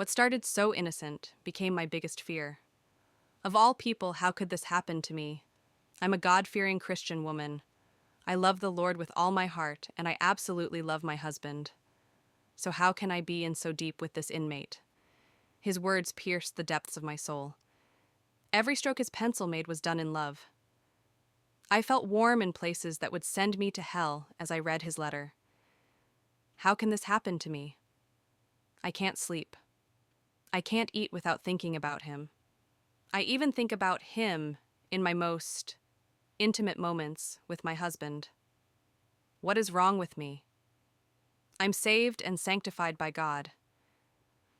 What started so innocent became my biggest fear. Of all people, how could this happen to me? I'm a God-fearing Christian woman. I love the Lord with all my heart, and I absolutely love my husband. So how can I be in so deep with this inmate? His words pierced the depths of my soul. Every stroke his pencil made was done in love. I felt warm in places that would send me to hell as I read his letter. How can this happen to me? I can't sleep. I can't eat without thinking about him. I even think about him in my most intimate moments with my husband. What is wrong with me? I'm saved and sanctified by God.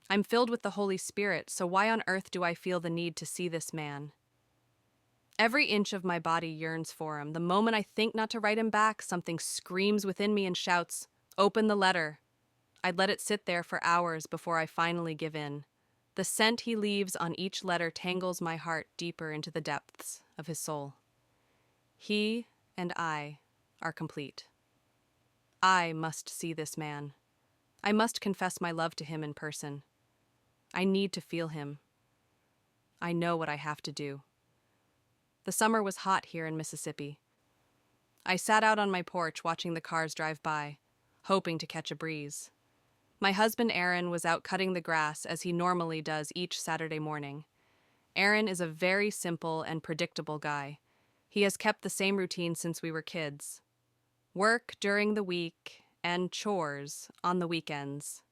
I'm filled with the Holy Spirit, so why on earth do I feel the need to see this man? Every inch of my body yearns for him. The moment I think not to write him back, something screams within me and shouts, "Open the letter." I'd let it sit there for hours before I finally give in. The scent he leaves on each letter tangles my heart deeper into the depths of his soul. He and I are complete. I must see this man. I must confess my love to him in person. I need to feel him. I know what I have to do. The summer was hot here in Mississippi. I sat out on my porch watching the cars drive by, hoping to catch a breeze. My husband Aaron was out cutting the grass as he normally does each Saturday morning. Aaron is a very simple and predictable guy. He has kept the same routine since we were kids. Work during the week and chores on the weekends.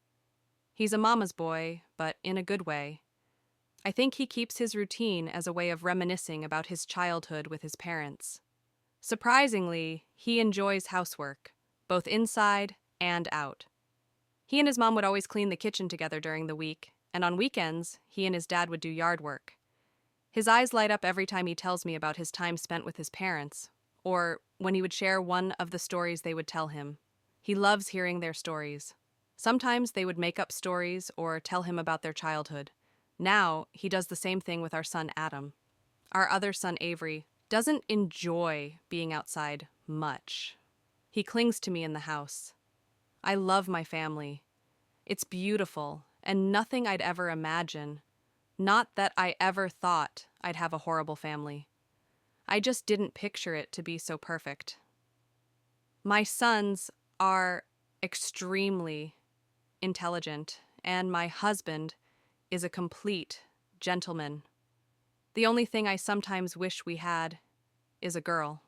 He's a mama's boy, but in a good way. I think he keeps his routine as a way of reminiscing about his childhood with his parents. Surprisingly, he enjoys housework, both inside and out. He and his mom would always clean the kitchen together during the week, and on weekends, he and his dad would do yard work. His eyes light up every time he tells me about his time spent with his parents, or when he would share one of the stories they would tell him. He loves hearing their stories. Sometimes they would make up stories or tell him about their childhood. Now, he does the same thing with our son Adam. Our other son Avery doesn't enjoy being outside much. He clings to me in the house. I love my family. It's beautiful, and nothing I'd ever imagine. Not that I ever thought I'd have a horrible family. I just didn't picture it to be so perfect. My sons are extremely intelligent, and my husband is a complete gentleman. The only thing I sometimes wish we had is a girl.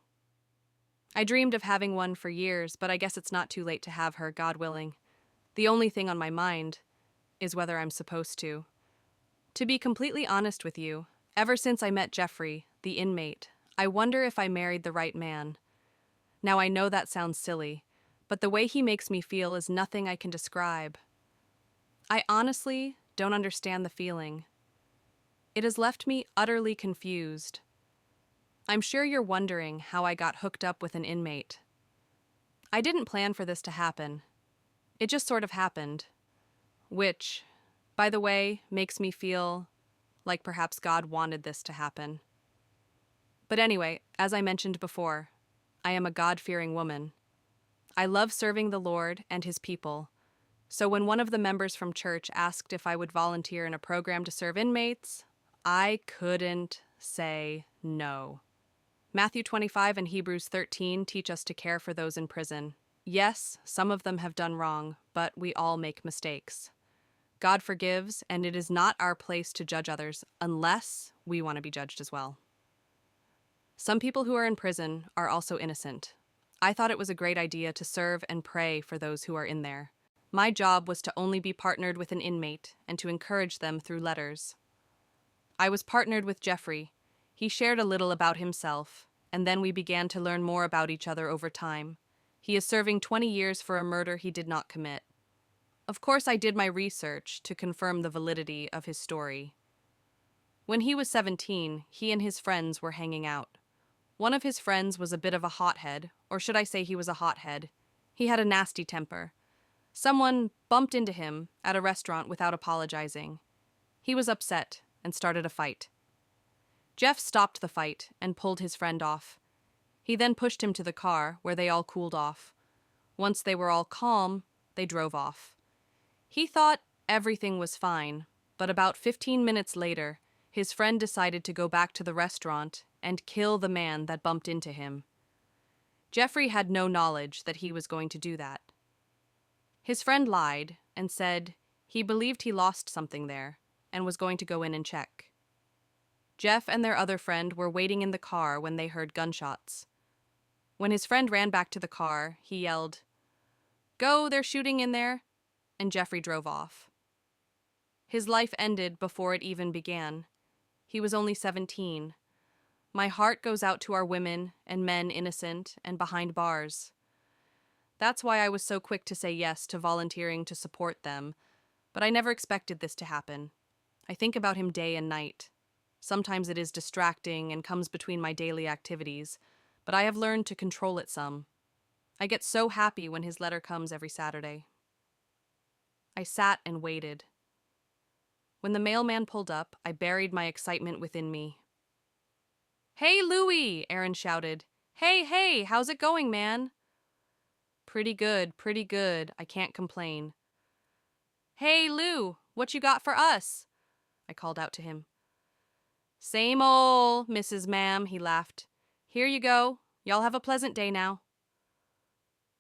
I dreamed of having one for years, but I guess it's not too late to have her, God willing. The only thing on my mind is whether I'm supposed to. To be completely honest with you, ever since I met Jeffrey, the inmate, I wonder if I married the right man. Now I know that sounds silly, but the way he makes me feel is nothing I can describe. I honestly don't understand the feeling. It has left me utterly confused. I'm sure you're wondering how I got hooked up with an inmate. I didn't plan for this to happen. It just sort of happened. Which, by the way, makes me feel like perhaps God wanted this to happen. But anyway, as I mentioned before, I am a God-fearing woman. I love serving the Lord and His people. So when one of the members from church asked if I would volunteer in a program to serve inmates, I couldn't say no. Matthew 25 and Hebrews 13 teach us to care for those in prison. Yes, some of them have done wrong, but we all make mistakes. God forgives, and it is not our place to judge others unless we want to be judged as well. Some people who are in prison are also innocent. I thought it was a great idea to serve and pray for those who are in there. My job was to only be partnered with an inmate and to encourage them through letters. I was partnered with Jeffrey. He shared a little about himself, and then we began to learn more about each other over time. He is serving 20 years for a murder he did not commit. Of course, I did my research to confirm the validity of his story. When he was 17, he and his friends were hanging out. One of his friends was a bit of a hothead, or should I say he was a hothead. He had a nasty temper. Someone bumped into him at a restaurant without apologizing. He was upset and started a fight. Jeff stopped the fight and pulled his friend off. He then pushed him to the car, where they all cooled off. Once they were all calm, they drove off. He thought everything was fine, but about 15 minutes later, his friend decided to go back to the restaurant and kill the man that bumped into him. Jeffrey had no knowledge that he was going to do that. His friend lied and said he believed he lost something there and was going to go in and check. Jeff and their other friend were waiting in the car when they heard gunshots. When his friend ran back to the car, he yelled, "Go, they're shooting in there," and Jeffrey drove off. His life ended before it even began. He was only 17. My heart goes out to our women and men innocent and behind bars. That's why I was so quick to say yes to volunteering to support them, but I never expected this to happen. I think about him day and night. Sometimes it is distracting and comes between my daily activities, but I have learned to control it some. I get so happy when his letter comes every Saturday. I sat and waited. When the mailman pulled up, I buried my excitement within me. "Hey, Louie!" Aaron shouted. Hey, how's it going, man?" Pretty good, I can't complain." "Hey, Lou, what you got for us?" I called out to him. "Same ol', Mrs. Ma'am," he laughed. "Here you go. Y'all have a pleasant day now."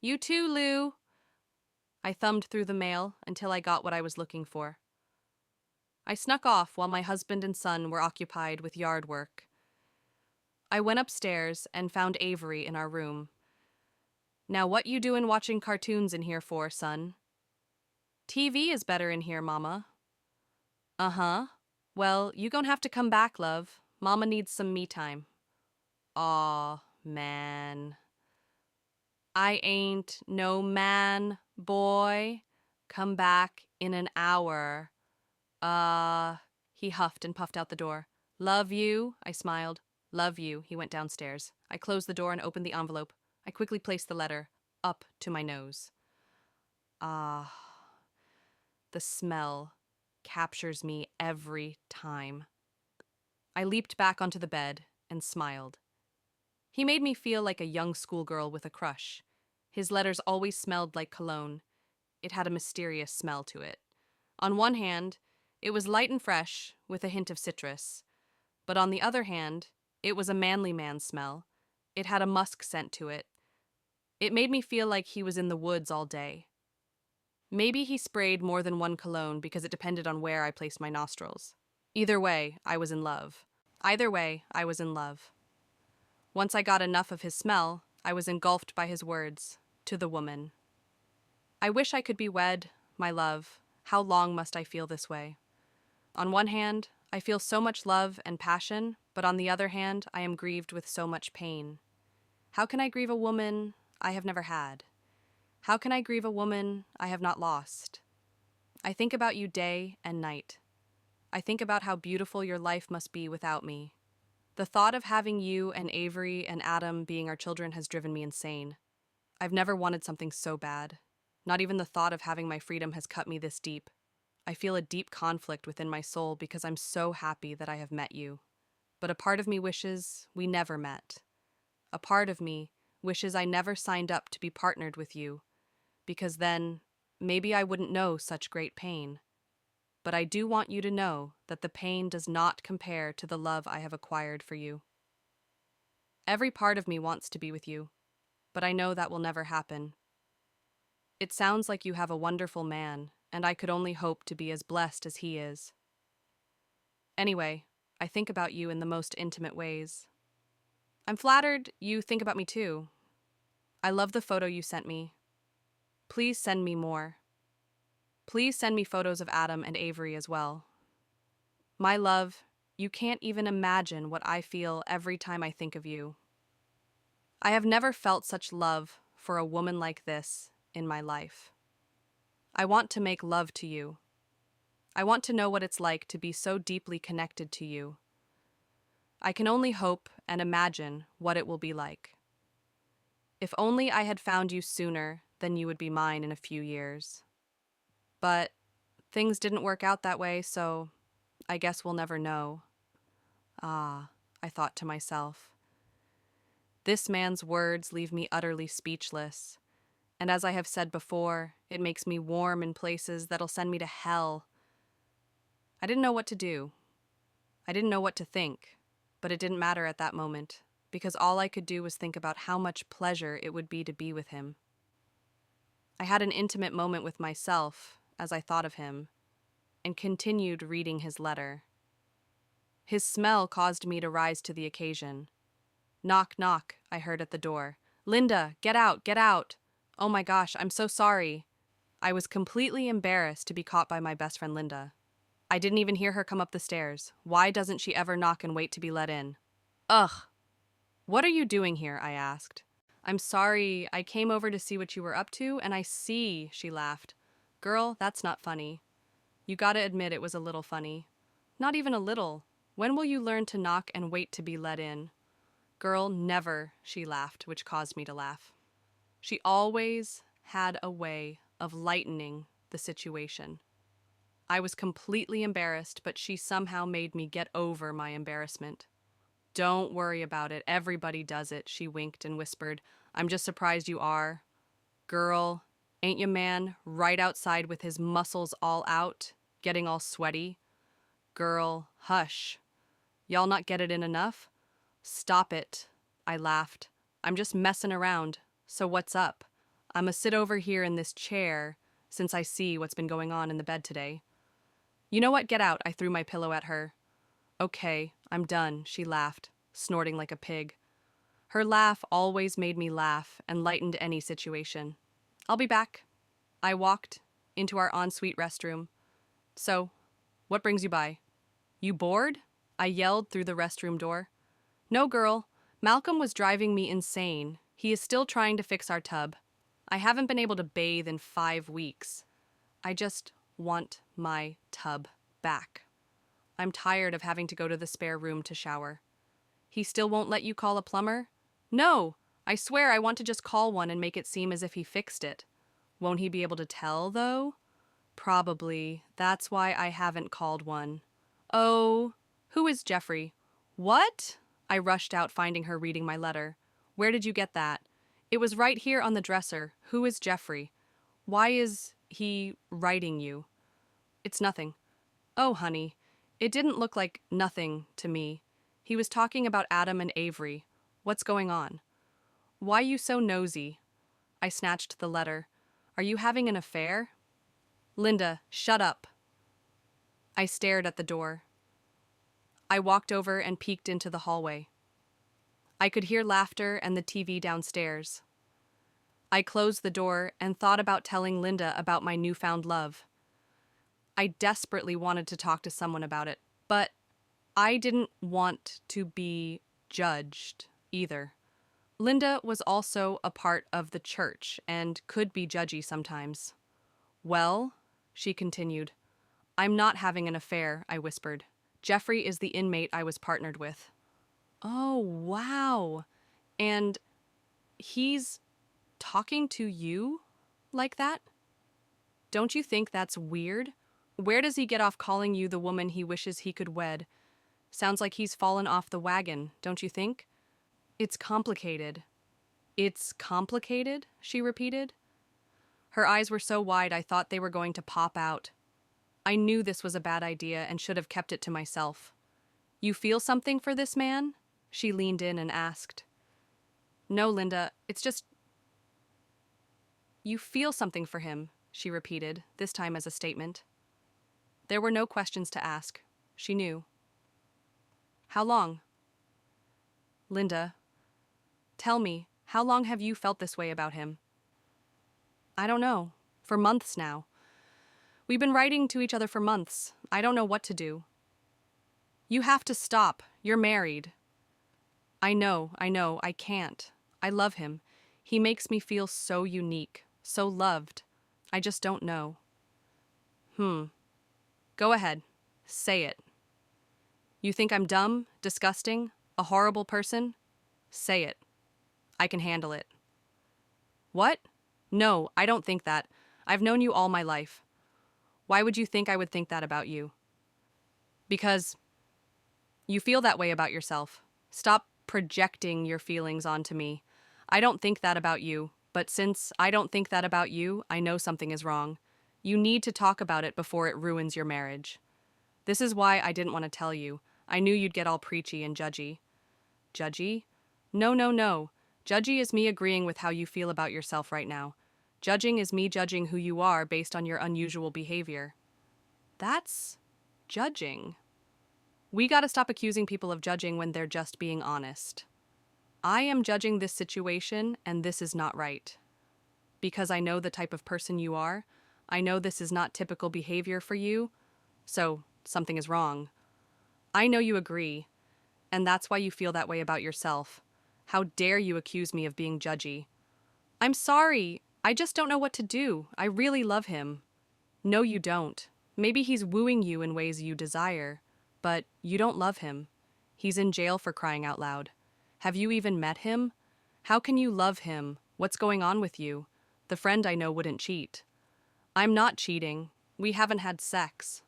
"You too, Lou." I thumbed through the mail until I got what I was looking for. I snuck off while my husband and son were occupied with yard work. I went upstairs and found Avery in our room. "Now what you doin' watching cartoons in here for, son?" "TV is better in here, Mama." "Uh-huh. Well, you gon' have to come back, love. Mama needs some me time." "Aw, man." "I ain't no man, boy. Come back in an hour." He huffed and puffed out the door. "Love you," I smiled. "Love you." He went downstairs. I closed the door and opened the envelope. I quickly placed the letter up to my nose. Ah, the smell captures me every time. I leaped back onto the bed and smiled. He made me feel like a young schoolgirl with a crush. His letters always smelled like cologne. It had a mysterious smell to it. On one hand, it was light and fresh, with a hint of citrus. But on the other hand, it was a manly man's smell. It had a musk scent to it. It made me feel like he was in the woods all day. Maybe he sprayed more than one cologne because it depended on where I placed my nostrils. Either way, I was in love. Once I got enough of his smell, I was engulfed by his words, to the woman. "I wish I could be wed, my love. How long must I feel this way? On one hand, I feel so much love and passion, but on the other hand, I am grieved with so much pain. How can I grieve a woman I have never had? How can I grieve a woman I have not lost? I think about you day and night. I think about how beautiful your life must be without me. The thought of having you and Avery and Adam being our children has driven me insane. I've never wanted something so bad. Not even the thought of having my freedom has cut me this deep. I feel a deep conflict within my soul because I'm so happy that I have met you. But a part of me wishes we never met. A part of me wishes I never signed up to be partnered with you, because then maybe I wouldn't know such great pain. But I do want you to know that the pain does not compare to the love I have acquired for you. Every part of me wants to be with you, but I know that will never happen. It sounds like you have a wonderful man, and I could only hope to be as blessed as he is. Anyway, I think about you in the most intimate ways. I'm flattered you think about me too. I love the photo you sent me. Please send me more. Please send me photos of Adam and Avery as well. My love, you can't even imagine what I feel every time I think of you. I have never felt such love for a woman like this in my life. I want to make love to you. I want to know what it's like to be so deeply connected to you. I can only hope and imagine what it will be like. If only I had found you sooner, then you would be mine in a few years. But things didn't work out that way, so I guess we'll never know. Ah, I thought to myself. This man's words leave me utterly speechless, And as I have said before, it makes me warm in places that'll send me to hell. I didn't know what to do. I didn't know what to think, but it didn't matter at that moment, because all I could do was think about how much pleasure it would be to be with him. I had an intimate moment with myself as I thought of him, and continued reading his letter. His smell caused me to rise to the occasion. Knock, knock, I heard at the door. Linda, get out, get out! Oh my gosh, I'm so sorry. I was completely embarrassed to be caught by my best friend Linda. I didn't even hear her come up the stairs. Why doesn't she ever knock and wait to be let in? Ugh! What are you doing here? I asked. I'm sorry, I came over to see what you were up to, and I see, she laughed. Girl, that's not funny. You gotta admit it was a little funny. Not even a little. When will you learn to knock and wait to be let in? Girl, never, she laughed, which caused me to laugh. She always had a way of lightening the situation. I was completely embarrassed, but she somehow made me get over my embarrassment. Don't worry about it. Everybody does it, she winked and whispered. I'm just surprised you are. Girl, ain't ya man right outside with his muscles all out, getting all sweaty? Girl, hush. Y'all not get it in enough? Stop it, I laughed. I'm just messing around. So what's up? I'ma sit over here in this chair since I see what's been going on in the bed today. You know what? Get out, I threw my pillow at her. Okay, I'm done, she laughed, snorting like a pig. Her laugh always made me laugh and lightened any situation. I'll be back. I walked into our ensuite restroom. So, what brings you by? You bored? I yelled through the restroom door. No, girl. Malcolm was driving me insane. He is still trying to fix our tub. I haven't been able to bathe in 5 weeks. I just want my tub back. I'm tired of having to go to the spare room to shower. He still won't let you call a plumber? No! I swear I want to just call one and make it seem as if he fixed it. Won't he be able to tell, though? Probably. That's why I haven't called one. Oh, who is Jeffrey? What? I rushed out, finding her reading my letter. Where did you get that? It was right here on the dresser. Who is Jeffrey? Why is he writing you? It's nothing. Oh, honey, it didn't look like nothing to me. He was talking about Adam and Avery. What's going on? Why you so nosy? I snatched the letter. Are you having an affair? Linda, shut up. I stared at the door. I walked over and peeked into the hallway. I could hear laughter and the TV downstairs. I closed the door and thought about telling Linda about my newfound love. I desperately wanted to talk to someone about it, but I didn't want to be judged either. Linda was also a part of the church and could be judgy sometimes. Well, she continued, I'm not having an affair, I whispered. Jeffrey is the inmate I was partnered with. Oh, wow. And he's talking to you like that? Don't you think that's weird? Where does he get off calling you the woman he wishes he could wed? Sounds like he's fallen off the wagon, don't you think? It's complicated. It's complicated? She repeated. Her eyes were so wide I thought they were going to pop out. I knew this was a bad idea and should have kept it to myself. You feel something for this man? She leaned in and asked. No, Linda, it's just... You feel something for him, she repeated, this time as a statement. There were no questions to ask. She knew. How long? Linda, tell me, how long have you felt this way about him? I don't know. For months now. We've been writing to each other for months. I don't know what to do. You have to stop. You're married. I know, I can't. I love him. He makes me feel so unique, so loved. I just don't know. Go ahead. Say it. You think I'm dumb, disgusting, a horrible person? Say it. I can handle it. What? No, I don't think that. I've known you all my life. Why would you think I would think that about you? Because you feel that way about yourself. Stop projecting your feelings onto me. I don't think that about you. But since I don't think that about you, I know something is wrong. You need to talk about it before it ruins your marriage. This is why I didn't want to tell you. I knew you'd get all preachy and judgy. Judgy? No, no, no. Judgy is me agreeing with how you feel about yourself right now. Judging is me judging who you are based on your unusual behavior. That's judging. We gotta stop accusing people of judging when they're just being honest. I am judging this situation, and this is not right. Because I know the type of person you are, I know this is not typical behavior for you, so something is wrong. I know you agree, and that's why you feel that way about yourself. How dare you accuse me of being judgy? I'm sorry, I just don't know what to do. I really love him. No, you don't. Maybe he's wooing you in ways you desire, but you don't love him. He's in jail for crying out loud. Have you even met him? How can you love him? What's going on with you? The friend I know wouldn't cheat. I'm not cheating. We haven't had sex.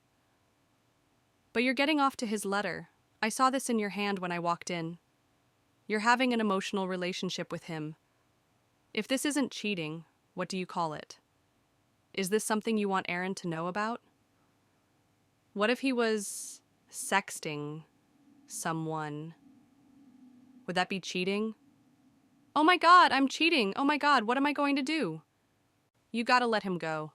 But you're getting off to his letter. I saw this in your hand when I walked in. You're having an emotional relationship with him. If this isn't cheating, what do you call it? Is this something you want Aaron to know about? What if he was sexting someone? Would that be cheating? Oh my God, I'm cheating. Oh my God, what am I going to do? You gotta let him go.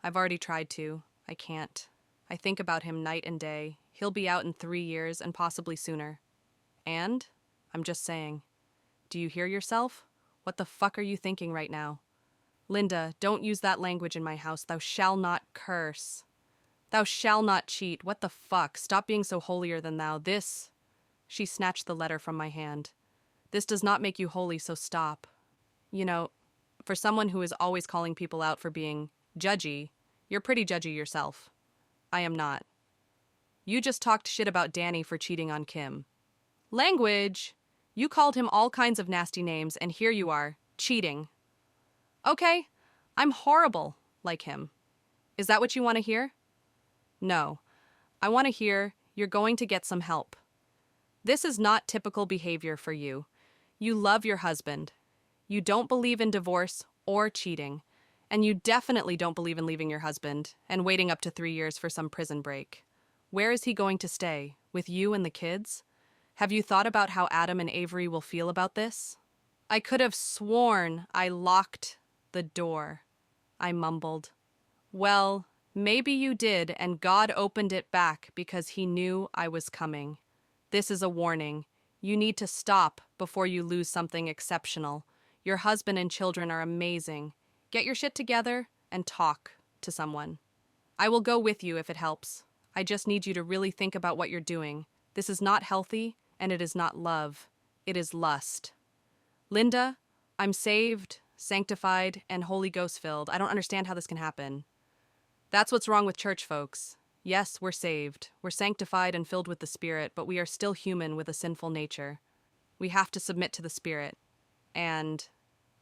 I've already tried to. I can't. I think about him night and day. He'll be out in 3 years and possibly sooner. And? I'm just saying. Do you hear yourself? What the fuck are you thinking right now? Linda, don't use that language in my house. Thou shall not curse. Thou shall not cheat. What the fuck? Stop being so holier than thou. This... She snatched the letter from my hand. This does not make you holy, so stop. You know, for someone who is always calling people out for being judgy, you're pretty judgy yourself. I am not. You just talked shit about Danny for cheating on Kim. Language! You called him all kinds of nasty names, and here you are, cheating. Okay, I'm horrible, like him. Is that what you want to hear? No. I want to hear you're going to get some help. This is not typical behavior for you. You love your husband. You don't believe in divorce or cheating. And you definitely don't believe in leaving your husband and waiting up to 3 years for some prison break. Where is he going to stay? With you and the kids? Have you thought about how Adam and Avery will feel about this? I could have sworn I locked the door, I mumbled. Well, maybe you did, and God opened it back because he knew I was coming. This is a warning. You need to stop before you lose something exceptional. Your husband and children are amazing. Get your shit together and talk to someone. I will go with you if it helps. I just need you to really think about what you're doing. This is not healthy, and it is not love. It is lust. Linda, I'm saved, sanctified, and Holy Ghost filled. I don't understand how this can happen. That's what's wrong with church folks. Yes, we're saved. We're sanctified and filled with the Spirit, but we are still human with a sinful nature. We have to submit to the Spirit and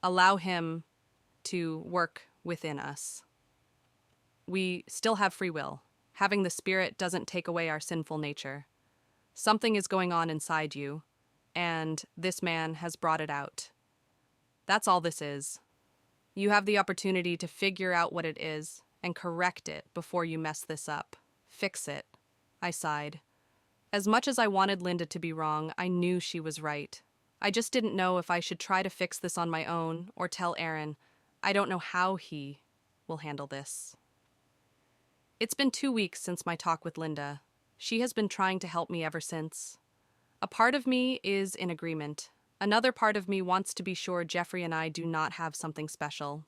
allow Him to work within us. We still have free will. Having the Spirit doesn't take away our sinful nature. Something is going on inside you, and this man has brought it out. That's all this is. You have the opportunity to figure out what it is and correct it before you mess this up. Fix it. I sighed. As much as I wanted Linda to be wrong, I knew she was right. I just didn't know if I should try to fix this on my own or tell Aaron. I don't know how he will handle this. It's been 2 weeks since my talk with Linda. She has been trying to help me ever since. A part of me is in agreement. Another part of me wants to be sure Jeffrey and I do not have something special.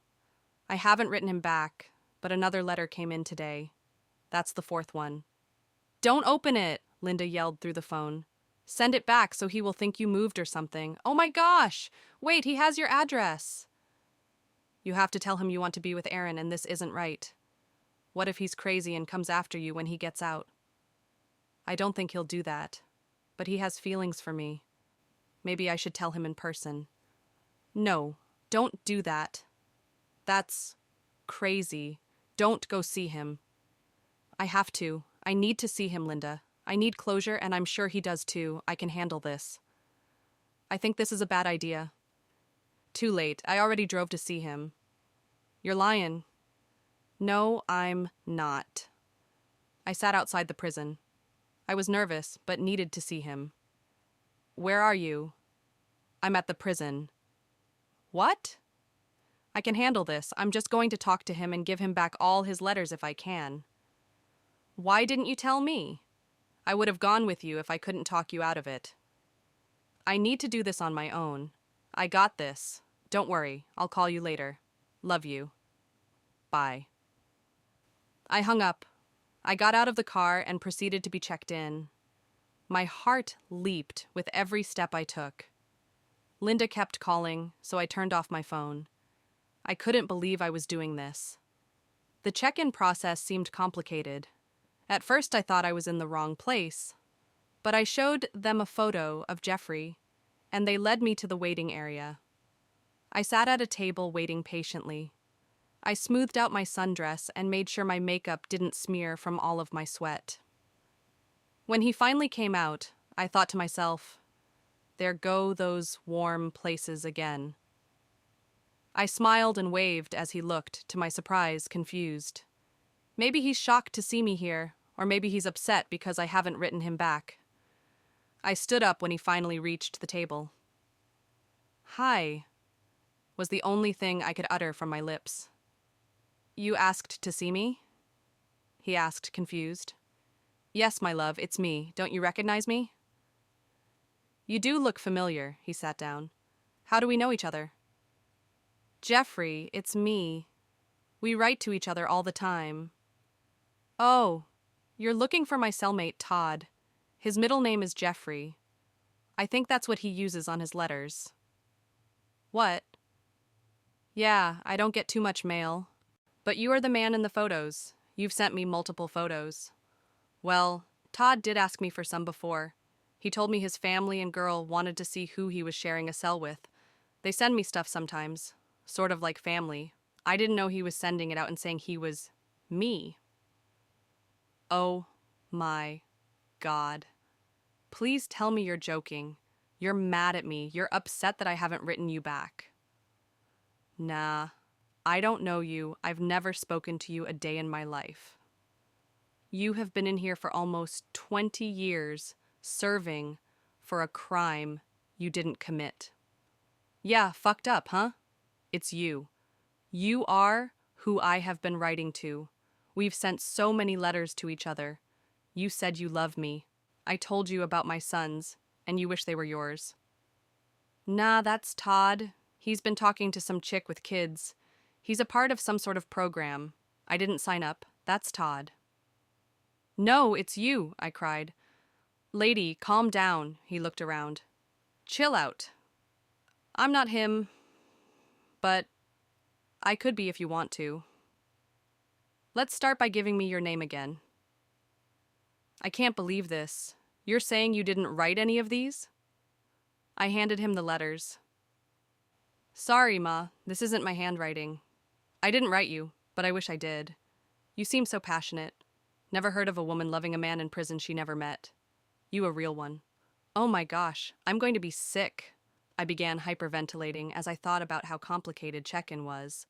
I haven't written him back, but another letter came in today. That's the 4th one. Don't open it, Linda yelled through the phone. Send it back so he will think you moved or something. Oh my gosh! Wait, he has your address. You have to tell him you want to be with Aaron and this isn't right. What if he's crazy and comes after you when he gets out? I don't think he'll do that, but he has feelings for me. Maybe I should tell him in person. No, don't do that. That's crazy. Don't go see him. I have to. I need to see him, Linda. I need closure, and I'm sure he does too. I can handle this. I think this is a bad idea. Too late. I already drove to see him. You're lying. No, I'm not. I sat outside the prison. I was nervous, but needed to see him. Where are you? I'm at the prison. What? I can handle this. I'm just going to talk to him and give him back all his letters if I can. Why didn't you tell me? I would have gone with you if I couldn't talk you out of it. I need to do this on my own. I got this. Don't worry. I'll call you later. Love you. Bye. I hung up. I got out of the car and proceeded to be checked in. My heart leaped with every step I took. Linda kept calling, so I turned off my phone. I couldn't believe I was doing this. The check-in process seemed complicated. At first I thought I was in the wrong place, but I showed them a photo of Jeffrey, and they led me to the waiting area. I sat at a table waiting patiently. I smoothed out my sundress and made sure my makeup didn't smear from all of my sweat. When he finally came out, I thought to myself, there go those warm places again. I smiled and waved as he looked, to my surprise, confused. Maybe he's shocked to see me here, or maybe he's upset because I haven't written him back. I stood up when he finally reached the table. Hi, was the only thing I could utter from my lips. You asked to see me? He asked, confused. Yes, my love, it's me. Don't you recognize me? You do look familiar, he sat down. How do we know each other? Jeffrey, it's me. We write to each other all the time. Oh, you're looking for my cellmate, Todd. His middle name is Jeffrey. I think that's what he uses on his letters. What? Yeah, I don't get too much mail. But you are the man in the photos. You've sent me multiple photos. Well, Todd did ask me for some before. He told me his family and girl wanted to see who he was sharing a cell with. They send me stuff sometimes, sort of like family. I didn't know he was sending it out and saying he was me. Oh my God. Please tell me you're joking. You're mad at me. You're upset that I haven't written you back. Nah, I don't know you. I've never spoken to you a day in my life. You have been in here for almost 20 years, serving for a crime you didn't commit. Yeah, fucked up, huh? It's you. You are who I have been writing to. We've sent so many letters to each other. You said you love me. I told you about my sons, and you wish they were yours. Nah, that's Todd. He's been talking to some chick with kids. He's a part of some sort of program. I didn't sign up. That's Todd. No, it's you, I cried. Lady, calm down, he looked around. Chill out. I'm not him, but I could be if you want to. Let's start by giving me your name again. I can't believe this. You're saying you didn't write any of these? I handed him the letters. Sorry, Ma, this isn't my handwriting. I didn't write you, but I wish I did. You seem so passionate. Never heard of a woman loving a man in prison she never met. You a real one. Oh my gosh, I'm going to be sick. I began hyperventilating as I thought about how complicated check-in was.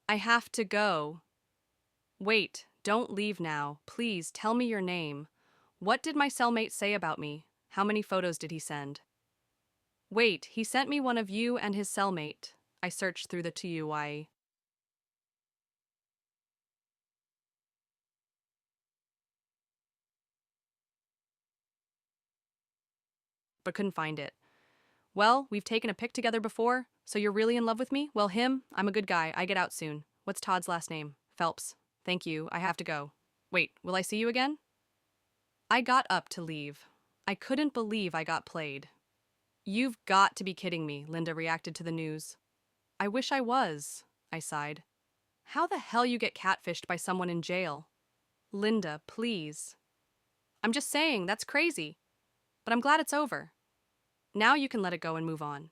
I have to go. Wait, don't leave now. Please tell me your name. What did my cellmate say about me? How many photos did he send? Wait, he sent me one of you and his cellmate. I searched through the TUI. But couldn't find it. Well, we've taken a pic together before, so you're really in love with me? Well, him, I'm a good guy. I get out soon. What's Todd's last name? Phelps. Thank you. I have to go. Wait, will I see you again? I got up to leave. I couldn't believe I got played. You've got to be kidding me, Linda reacted to the news. I wish I was, I sighed. How the hell you get catfished by someone in jail? Linda, please. I'm just saying, that's crazy. But I'm glad it's over. Now you can let it go and move on.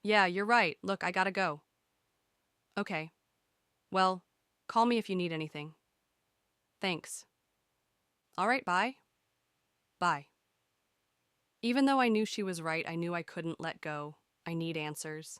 Yeah, you're right. Look, I gotta go. Okay. Well, call me if you need anything. Thanks. All right, bye. Bye. Even though I knew she was right, I knew I couldn't let go. I need answers.